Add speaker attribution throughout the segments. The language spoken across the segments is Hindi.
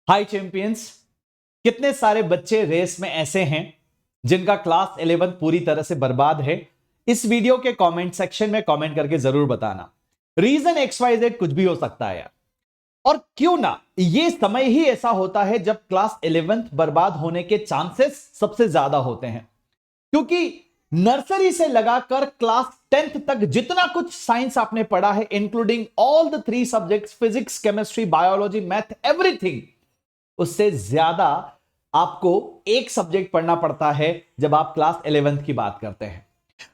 Speaker 1: हाय चैंपियंस। कितने सारे बच्चे रेस में ऐसे हैं जिनका क्लास 11 पूरी तरह से बर्बाद है। इस वीडियो के कमेंट सेक्शन में कमेंट करके जरूर बताना। रीजन XYZ कुछ भी हो सकता है यार, और क्यों ना ये समय ही ऐसा होता है जब क्लास 11th बर्बाद होने के चांसेस सबसे ज्यादा होते हैं, क्योंकि नर्सरी से लगाकर क्लास 10th तक जितना कुछ साइंस आपने पढ़ा है, including all the 3 subjects physics, chemistry, biology, math, everything, उससे ज्यादा आपको एक सब्जेक्ट पढ़ना पड़ता है जब आप क्लास 11th की बात करते हैं।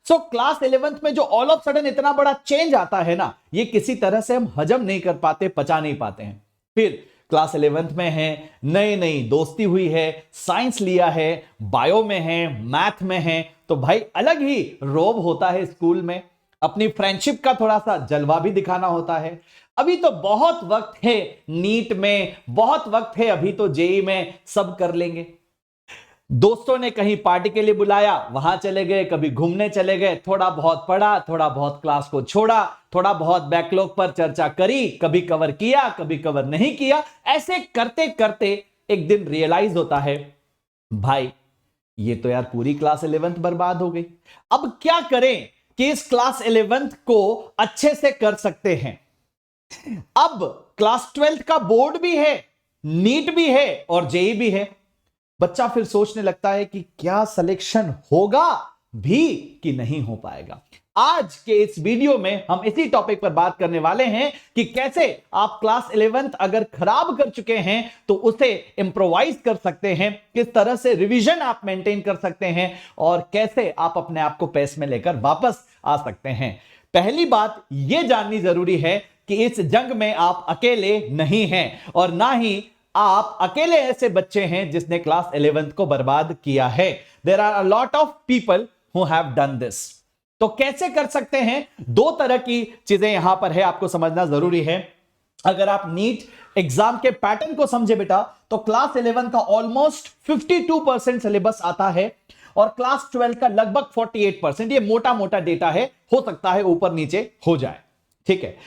Speaker 1: सो क्लास 11th में जो ऑल ऑफ सडन इतना बड़ा चेंज आता है ना, ये किसी तरह से हम हजम नहीं कर पाते, पचा नहीं पाते हैं। फिर क्लास 11th में है, नई नई दोस्ती हुई है, साइंस लिया है, बायो में है, मैथ में है, तो भाई अलग ही रोब होता है स्कूल में। अपनी फ्रेंडशिप का थोड़ा सा जलवा भी दिखाना होता है। अभी तो बहुत वक्त है नीट में, बहुत वक्त है, अभी तो जेई में, सब कर लेंगे। दोस्तों ने कहीं पार्टी के लिए बुलाया, वहां चले गए, कभी घूमने चले गए, थोड़ा बहुत पढ़ा, थोड़ा बहुत क्लास को छोड़ा, थोड़ा बहुत बैकलॉग पर चर्चा करी, कभी कवर किया, कभी कवर नहीं किया। ऐसे करते करते एक दिन रियलाइज होता है, भाई ये तो यार पूरी क्लास 11th बर्बाद हो गई। अब क्या करें कि इस क्लास 11th को अच्छे से कर सकते हैं। अब क्लास 12th का बोर्ड भी है, नीट भी है और जेई भी है। बच्चा फिर सोचने लगता है कि क्या सिलेक्शन होगा भी कि नहीं हो पाएगा। आज के इस वीडियो में हम इसी टॉपिक पर बात करने वाले हैं कि कैसे आप क्लास 11th अगर खराब कर चुके हैं तो उसे इंप्रोवाइज कर सकते हैं, किस तरह से रिवीजन आप मेंटेन कर सकते हैं और कैसे आप अपने आप को पेस में लेकर वापस आ सकते हैं। पहली बात यह जाननी जरूरी है कि इस जंग में आप अकेले नहीं हैं और ना ही आप अकेले ऐसे बच्चे हैं जिसने क्लास 11th को बर्बाद किया है। There are a lot of people who have done this. तो कैसे कर सकते हैं? दो तरह की चीजें यहां पर है, आपको समझना जरूरी है। अगर आप नीट एग्जाम के पैटर्न को समझे बेटा, तो क्लास 11 का ऑलमोस्ट 52% सिलेबस आता है और क्लास 12 का लगभग 48%। ये मोटा मोटा डेटा है, हो सकता है ऊपर नीचे हो जाए, ठीक है।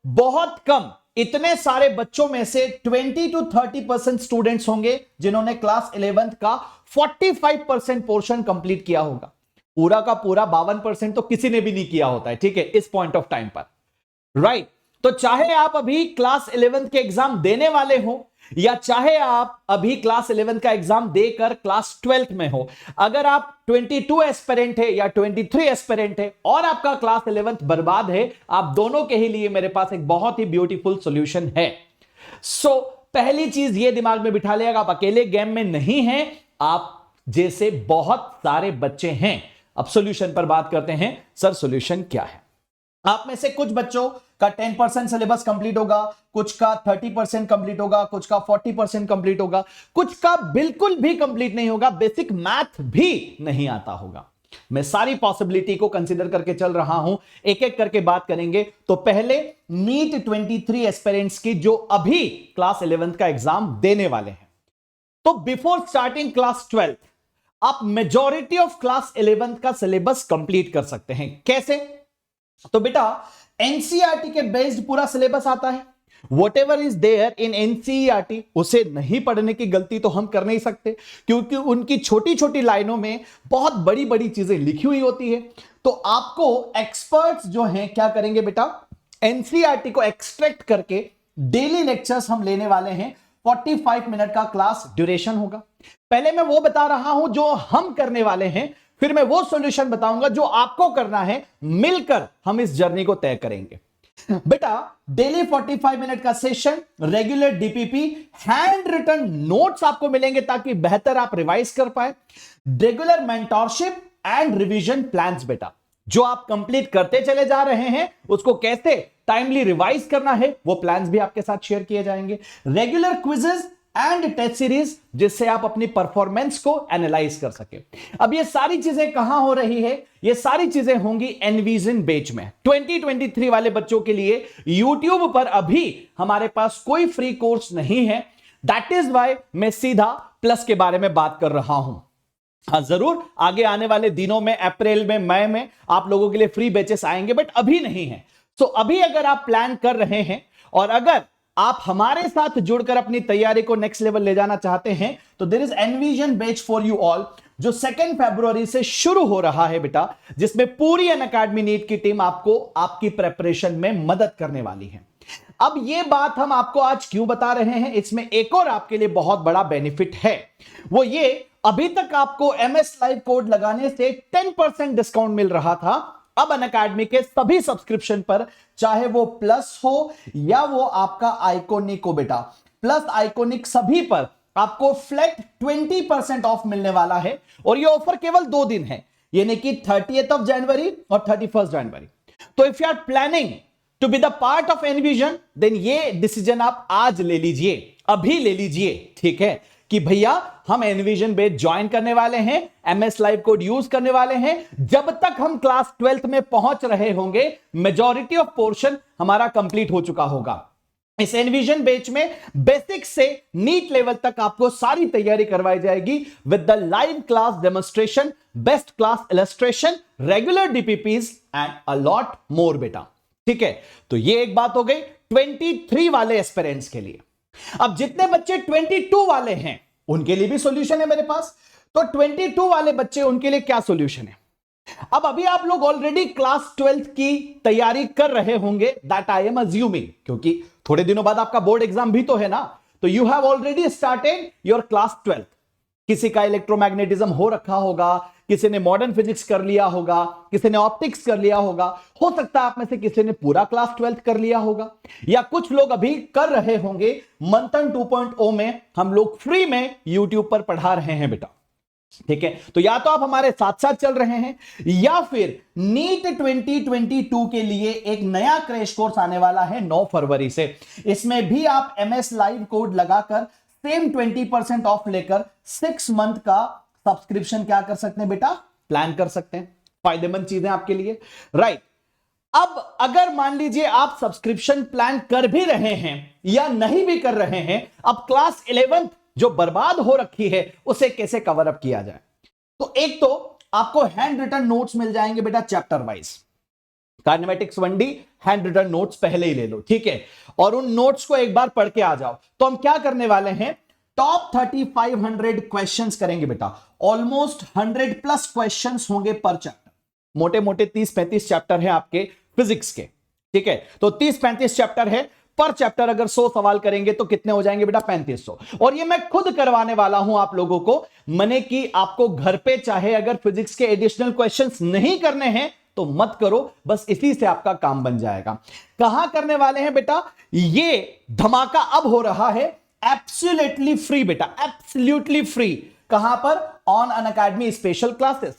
Speaker 1: बहुत कम, इतने सारे बच्चों में से 20 to 30% स्टूडेंट्स होंगे जिन्होंने क्लास 11th का 45% पोर्शन कंप्लीट किया होगा। पूरा का पूरा 52% तो किसी ने भी नहीं किया होता है, ठीक है, इस पॉइंट ऑफ टाइम पर, राइट। तो चाहे आप अभी क्लास 11th के एग्जाम देने वाले हो या चाहे आप अभी क्लास 11th का एग्जाम देकर क्लास 12th में हो, अगर आप 22 एस्पिरेंट है या 23 एस्पिरेंट है और आपका क्लास 11th बर्बाद है, आप दोनों के ही लिए मेरे पास एक बहुत ही ब्यूटीफुल सॉल्यूशन है। पहली चीज ये दिमाग में बिठा लिया, आप अकेले गेम में नहीं हैं, आप जैसे बहुत सारे बच्चे हैं। अब सॉल्यूशन पर बात करते हैं। सर सॉल्यूशन क्या है? आप में से कुछ बच्चों का 10% सिलेबस कंप्लीट होगा, कुछ का 30% कंप्लीट होगा, कुछ का 40% कंप्लीट होगा, कुछ का बिल्कुल भी कंप्लीट नहीं होगा, बेसिक मैथ भी नहीं आता होगा। मैं सारी पॉसिबिलिटी को कंसीडर करके चल रहा हूं, एक एक करके बात करेंगे। तो पहले नीट 23 एस्पिरेंट्स की जो अभी क्लास 11th का एग्जाम देने वाले हैं, तो बिफोर स्टार्टिंग क्लास 12th आप मेजॉरिटी ऑफ क्लास 11th का सिलेबस कंप्लीट कर सकते हैं। कैसे? तो बेटा एनसीईआरटी के बेस्ड पूरा सिलेबस आता है। Whatever is there in NCERT, उसे नहीं पढ़ने की गलती तो हम कर नहीं सकते, क्योंकि उनकी छोटी छोटी लाइनों में बहुत बड़ी बड़ी चीजें लिखी हुई होती है। तो आपको एक्सपर्ट्स जो हैं क्या करेंगे बेटा, एनसीईआरटी को एक्सट्रैक्ट करके डेली लेक्चर्स हम लेने वाले हैं। 45 मिनट का क्लास ड्यूरेशन होगा। पहले मैं वो बता रहा हूं जो हम करने वाले हैं, फिर मैं वो सॉल्यूशन बताऊंगा जो आपको करना है। मिलकर हम इस जर्नी को तय करेंगे। बेटा डेली 45 मिनट का session, regular DPP, hand written notes आपको मिलेंगे ताकि बेहतर आप रिवाइज कर पाए, regular mentorship and revision plans. बेटा जो आप कंप्लीट करते चले जा रहे हैं उसको कैसे टाइमली रिवाइज करना है, वो प्लान्स भी आपके साथ शेयर किए जाएंगे। Regular quizzes and test series, जिससे आप अपनी परफॉर्मेंस को एनालाइज कर सके। अब ये सारी चीजें कहां हो रही है? ये सारी चीजें होंगी एनविजन बैच में। 2023 वाले बच्चों के लिए YouTube पर अभी हमारे पास कोई फ्री कोर्स नहीं है। दैट इज वाई मैं सीधा प्लस के बारे में बात कर रहा हूं। हाँ जरूर आगे आने वाले दिनों में, अप्रैल में, मई में आप लोगों के लिए फ्री बैचेस आएंगे, बट अभी नहीं है। अभी अगर आप प्लान कर रहे हैं और अगर आप हमारे साथ जुड़कर अपनी तैयारी को नेक्स्ट लेवल ले जाना चाहते हैं तो there is Envision batch for you all, जो 2 फरवरी से शुरू हो रहा है बेटा, जिसमें पूरी अनअकैडमी नीट की टीम आपको आपकी प्रेपरेशन में मदद करने वाली है। अब यह बात हम आपको आज क्यों बता रहे हैं, इसमें एक और आपके लिए बहुत बड़ा बेनिफिट है, वो ये अभी तक आपको एमएस लाइव कोड लगाने से 10% डिस्काउंट मिल रहा था। अब अनअकैडमी के सभी सब्सक्रिप्शन पर, चाहे वो प्लस हो या वो आपका आइकॉनिक हो बेटा, प्लस आइकॉनिक सभी पर आपको फ्लैट 20% ऑफ मिलने वाला है। और ये ऑफर केवल 2 दिन है, यानी कि 30th जनवरी और 31 जनवरी। तो if you are planning to be the part of Envision, then ये डिसीजन आप आज ले लीजिए, अभी ले लीजिए, ठीक है, कि भैया हम एनविजन बैच ज्वाइन करने वाले हैं, एमएस लाइव कोड यूज करने वाले हैं। जब तक हम क्लास 12th में पहुंच रहे होंगे, मेजॉरिटी ऑफ पोर्शन हमारा कंप्लीट हो चुका होगा। इस एनविजन बैच में बेसिक से नीट लेवल तक आपको सारी तैयारी करवाई जाएगी with the live class demonstration, best class illustration, regular DPPs and a lot more बेटा, ठीक है। तो ये एक बात हो गई 23 वाले एस्पिरेंट्स के लिए। अब जितने बच्चे 22 वाले हैं उनके लिए भी सॉल्यूशन है मेरे पास। तो 22 वाले बच्चे, उनके लिए क्या सॉल्यूशन है? अब अभी आप लोग ऑलरेडी क्लास 12th की तैयारी कर रहे होंगे, दैट आई एम अज्यूमिंग, क्योंकि थोड़े दिनों बाद आपका बोर्ड एग्जाम भी तो है ना। तो you have already started your class 12th। किसी का इलेक्ट्रोमैग्नेटिज्म हो रखा होगा, किसी ने मॉडर्न फिजिक्स कर लिया होगा, किसी ने ऑप्टिक्स कर लिया होगा, हो सकता है आप में से किसी ने पूरा क्लास 12th कर लिया होगा, या कुछ लोग अभी कर रहे होंगे। मंथन 2.0 में हम लोग फ्री में यूट्यूब पर पढ़ा रहे हैं बेटा, ठीक है। तो या तो आप हमारे साथ साथ चल रहे हैं, या फिर नीट 2022 के लिए एक नया क्रैश कोर्स आने वाला है 9 फरवरी से। इसमें भी आप एमएस लाइव कोड लगाकर सेम 20% ऑफ लेकर 6 मंथ का सब्सक्रिप्शन क्या कर सकते हैं बेटा, प्लान कर सकते हैं। फायदेमंद चीजें आपके लिए, राइट। अब अगर मान लीजिए आप सब्सक्रिप्शन प्लान कर भी रहे हैं या नहीं भी कर रहे हैं, अब क्लास 11th जो बर्बाद हो रखी है उसे कैसे कवर अप किया जाए? तो एक तो आपको हैंड रिटन नोट्स मिल जाएंगे बेटा chapter wise. Kinematics 1D hand written notes पहले ही ले लो, ठीक है, और उन नोट्स को एक बार पढ़ के आ जाओ। तो हम क्या करने वाले हैं, टॉप 3500 क्वेश्चंस करेंगे बेटा। ऑलमोस्ट 100+ क्वेश्चंस होंगे पर चैप्टर। मोटे मोटे 30-35 चैप्टर है आपके फिजिक्स के, ठीक है। तो 30-35 चैप्टर है, पर चैप्टर अगर 100 सवाल करेंगे तो कितने हो जाएंगे बेटा, 3500। और ये मैं खुद करवाने वाला हूं आप लोगों को, मने कि आपको घर पे चाहे अगर फिजिक्स के एडिशनल क्वेश्चंस नहीं करने हैं तो मत करो, बस इसी से आपका काम बन जाएगा। कहां करने वाले हैं बेटा, ये धमाका अब हो रहा है एब्सोल्युटली फ्री बेटा, एब्सोल्युटली फ्री। कहां पर, on Unacademy special classes.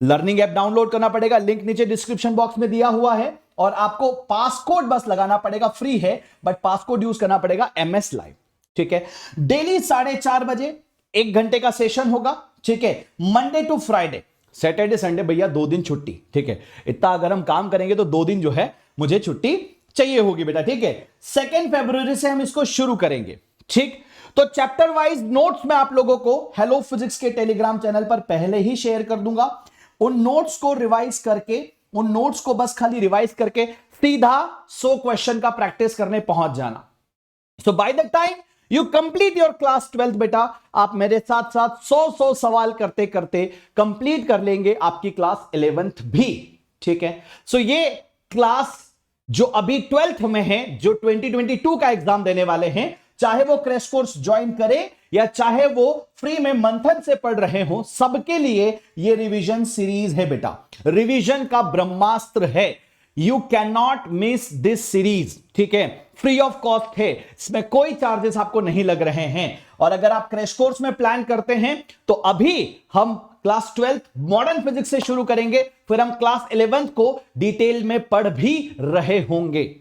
Speaker 1: Learning app download करना पड़ेगा, लिंक नीचे डिस्क्रिप्शन बॉक्स में दिया हुआ है, और आपको पासकोड बस लगाना पड़ेगा, फ्री है बट पासकोड यूज करना पड़ेगा एमएस लाइव, ठीक है। डेली 4:30 बजे 1 घंटे का सेशन होगा, ठीक है, Monday to Friday. Saturday Sunday भैया 2 दिन छुट्टी, ठीक है। इतना अगर हम काम करेंगे तो 2 दिन जो है मुझे छुट्टी चाहिए होगी बेटा, ठीक है। 2 फरवरी से हम इसको शुरू करेंगे, ठीक। तो चैप्टर वाइज नोट्स मैं आप लोगों को हेलो फिजिक्स के टेलीग्राम चैनल पर पहले ही शेयर कर दूंगा। उन नोट्स को रिवाइज करके, उन नोट्स को बस खाली रिवाइज करके सीधा 100 क्वेश्चन का प्रैक्टिस करने पहुंच जाना। So by the time you complete your class 12th बेटा, आप मेरे साथ साथ 100 सवाल करते करते कंप्लीट कर लेंगे आपकी क्लास 11th भी, ठीक है। सो ये क्लास जो अभी 12th में है, जो 2022 का एग्जाम देने वाले हैं, चाहे वो क्रैश कोर्स ज्वाइन करे या चाहे वो फ्री में मंथन से पढ़ रहे हो, सबके लिए ये रिवीजन सीरीज है बेटा। रिवीजन का ब्रह्मास्त्र है, you can not miss this series, ठीक है। फ्री ऑफ कॉस्ट है, इसमें कोई चार्जेस आपको नहीं लग रहे हैं। और अगर आप क्रैश कोर्स में प्लान करते हैं तो अभी हम क्लास 12th मॉडर्न फिजिक्स से शुरू करेंगे, फिर हम क्लास 11th को डिटेल में पढ़ भी रहे होंगे।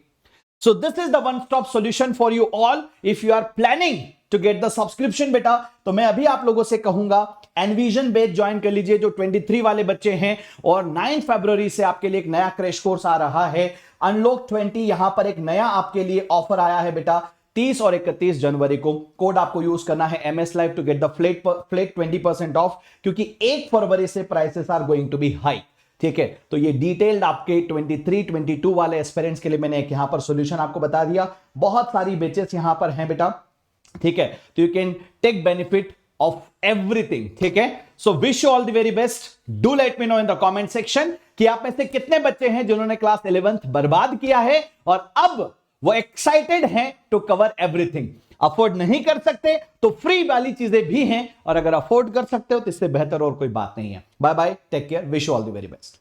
Speaker 1: So this is the one-stop solution for you all. If you are planning to get the subscription बेटा, तो मैं अभी आप लोगों से कहूंगा एनविजन बैच ज्वाइन कर लीजिए जो 23 वाले बच्चे हैं, और 9 फरवरी से आपके लिए एक नया क्रैश कोर्स आ रहा है अनलॉक 20। यहां पर एक नया आपके लिए ऑफर आया है बेटा, 30 और 31 जनवरी को। कोड आपको यूज करना है MS live to get the flat 20% off, क्योंकि 1 फरवरी से prices are going to be high. ठीक है, तो ये डिटेल्ड आपके 23 22 वाले एस्पिरेंट्स के लिए मैंने एक यहां पर सॉल्यूशन आपको बता दिया। बहुत सारी बैचेस यहां पर हैं बेटा, ठीक है, तो you can take benefit of everything, ठीक है। So wish you all the very best. Do let me know in the comment section कि आप में से कितने बच्चे हैं जिन्होंने क्लास 11th बर्बाद किया है और अब वो एक्साइटेड हैं टू कवर एवरीथिंग। अफोर्ड नहीं कर सकते तो फ्री वाली चीजें भी हैं, और अगर अफोर्ड कर सकते हो तो इससे बेहतर और कोई बात नहीं है। Bye bye, take care, wish you all the very best.